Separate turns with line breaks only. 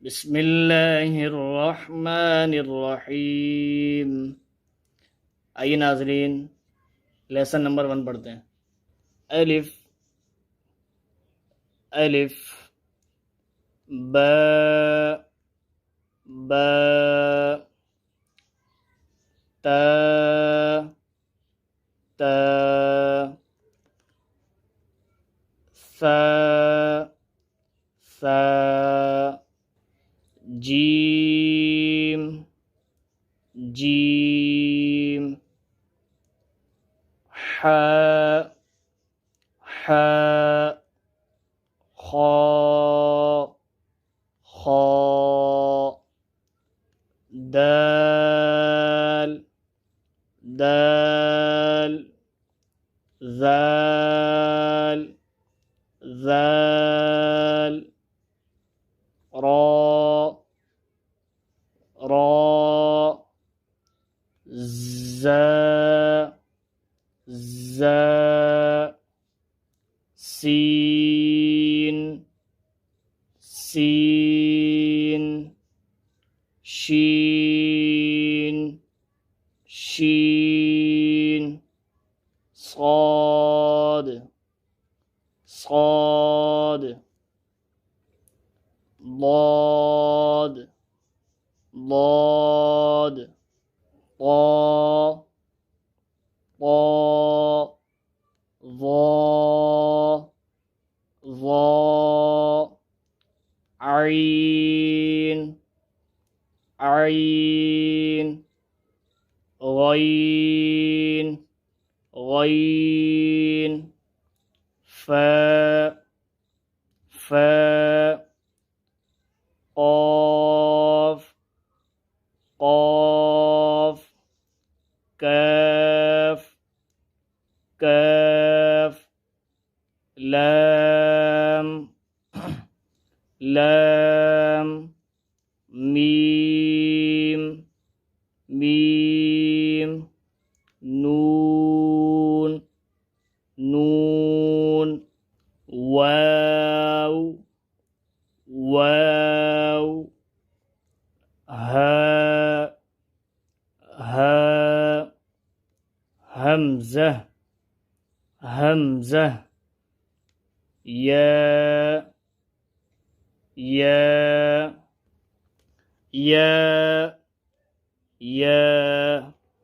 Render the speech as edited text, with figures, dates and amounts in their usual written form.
बिस्मिल्लाहिर्रहमानिर्रहीम। आइए नाजरीन, लेसन नंबर 1 पढ़ते हैं। अलिफ अलिफ बा बा ता ता सा सा जीम जीम हा हा खा खा दाल दाल ज़ाल ज़ाल रा रा ज़ा ज़ा सीन सीन शीन शीन صاد صاد ضاد ضاد طا طا ظا ظا عين عين غين غين فاء فاء قاف قاف كاف كاف لام لام ميم ميم نون نون واو واو ها ها همزة همزة يا يا يا يا